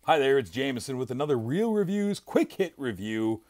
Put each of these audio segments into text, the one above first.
Hi there, it's Jamison with another Real Reviews quick hit review.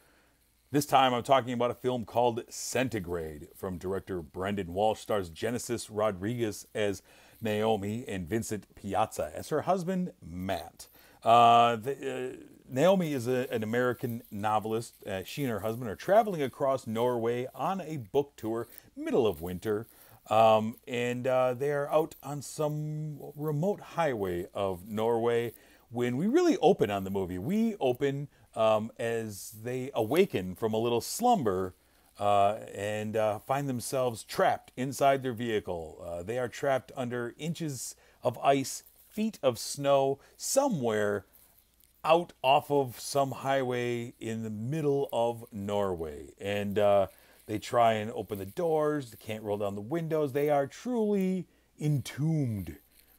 This time I'm talking about a film called Centigrade from director Brendan Walsh. Stars Genesis Rodriguez as Naomi and Vincent Piazza as her husband, Matt. Naomi is an American novelist. She and her husband are traveling across Norway on a book tour, middle of winter. They are out on some remote highway of Norway when we really open on the movie. We open as they awaken from a little slumber and find themselves trapped inside their vehicle. They are trapped under inches of ice, feet of snow, somewhere out off of some highway in the middle of Norway. And they try and open the doors. They can't roll down the windows. They are truly entombed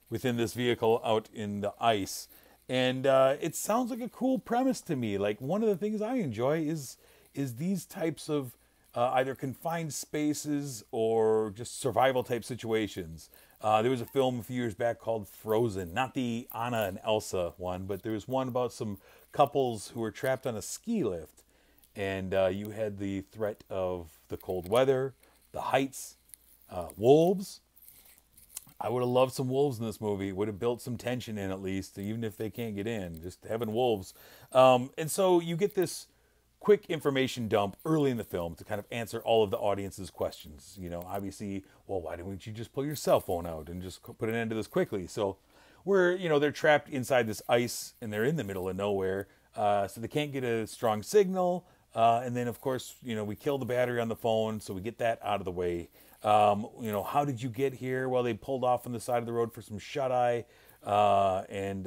within this vehicle out in the ice. And it sounds like a cool premise to me. Like, one of the things I enjoy is these types of either confined spaces or just survival type situations. There was a film a few years back called Frozen, not the Anna and Elsa one, but there was one about some couples who were trapped on a ski lift. And you had the threat of the cold weather, the heights, wolves. I would have loved some wolves in this movie. It would have built some tension in, at least, even if they can't get in. Just having wolves. And so you get this quick information dump early in the film to kind of answer all of the audience's questions. You know, obviously, well, why didn't you just pull your cell phone out and just put an end to this quickly? So they're trapped inside this ice and they're in the middle of nowhere. So they can't get a strong signal. And then, of course, we kill the battery on the phone, so we get that out of the way. How did you get here? Well, they pulled off on the side of the road for some shut-eye and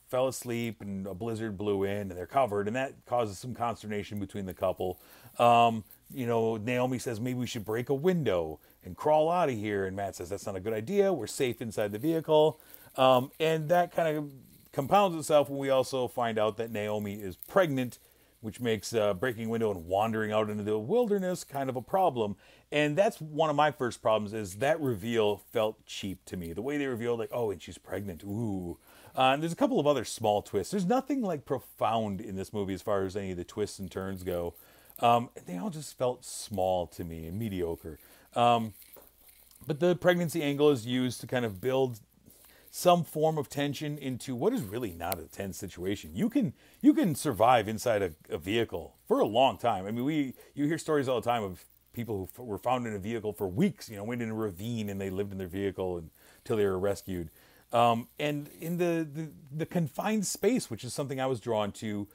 fell asleep, and a blizzard blew in, and they're covered, and that causes some consternation between the couple. Naomi says, maybe we should break a window and crawl out of here, and Matt says, that's not a good idea. We're safe inside the vehicle. And that kind of compounds itself when we also find out that Naomi is pregnant, which makes breaking a window and wandering out into the wilderness kind of a problem. And that's one of my first problems, is that reveal felt cheap to me. The way they revealed, like, oh, and she's pregnant, ooh. And there's a couple of other small twists. There's nothing, like, profound in this movie as far as any of the twists and turns go. They all just felt small to me and mediocre. But the pregnancy angle is used to kind of build some form of tension into what is really not a tense situation. You can survive inside a vehicle for a long time. I mean, you hear stories all the time of people who were found in a vehicle for weeks, went in a ravine and they lived in their vehicle until they were rescued. And in the confined space, which is something I was drawn to,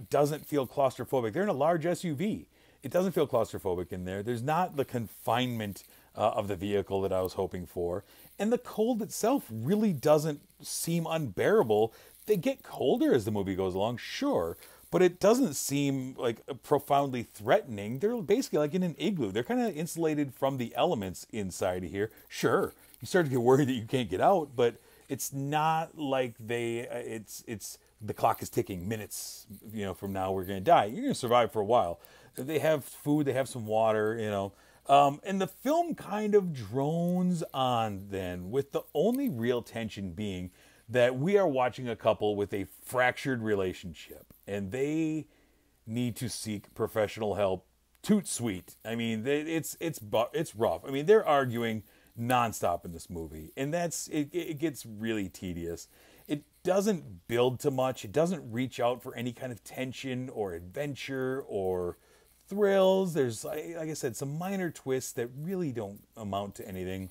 doesn't feel claustrophobic. They're in a large SUV. It doesn't feel claustrophobic in there. There's not the confinement of the vehicle that I was hoping for. And the cold itself really doesn't seem unbearable. They get colder as the movie goes along, sure, but it doesn't seem like profoundly threatening. They're basically like in an igloo. They're kind of insulated from the elements inside of here. Sure, you start to get worried that you can't get out, but it's not like it's the clock is ticking. Minutes, from now we're going to die. You're going to survive for a while. They have food, they have some water, and the film kind of drones on then, with the only real tension being that we are watching a couple with a fractured relationship, and they need to seek professional help. Toot sweet. I mean, it's rough. I mean, they're arguing nonstop in this movie, and it gets really tedious. It doesn't build to much. It doesn't reach out for any kind of tension or adventure or thrills. There's, like I said, some minor twists that really don't amount to anything.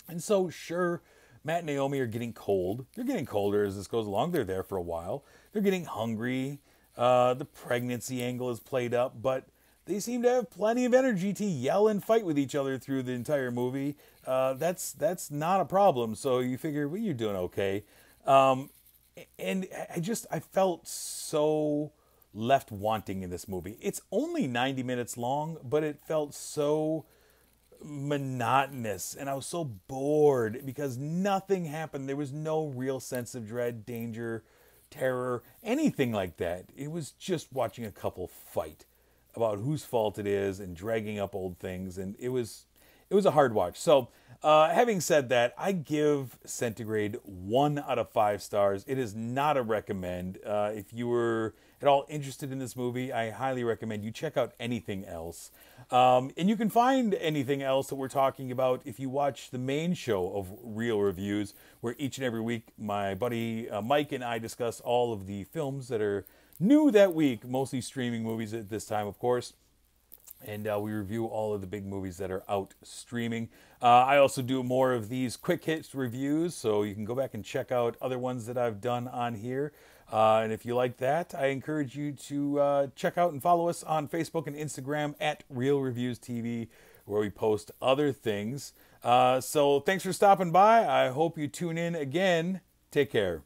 And so, sure, Matt and Naomi are getting cold. They're getting colder as this goes along. They're there for a while. They're getting hungry. The pregnancy angle is played up, but they seem to have plenty of energy to yell and fight with each other through the entire movie. That's not a problem. So you figure, well, you're doing okay. And I felt so left wanting in this movie. It's only 90 minutes long, but it felt so monotonous, and I was so bored because nothing happened. There was no real sense of dread, danger, terror, anything like that. It was just watching a couple fight about whose fault it is and dragging up old things, and it was a hard watch. So Having said that, I give Centigrade 1 out of 5 stars. It is not a recommend. If you were at all interested in this movie, I highly recommend you check out anything else. And you can find anything else that we're talking about if you watch the main show of Real Reviews, where each and every week my buddy Mike and I discuss all of the films that are new that week, mostly streaming movies at this time, of course. And we review all of the big movies that are out streaming. I also do more of these quick hits reviews, so you can go back and check out other ones that I've done on here. And if you like that, I encourage you to check out and follow us on Facebook and Instagram at Real Reviews TV, where we post other things. So thanks for stopping by. I hope you tune in again. Take care.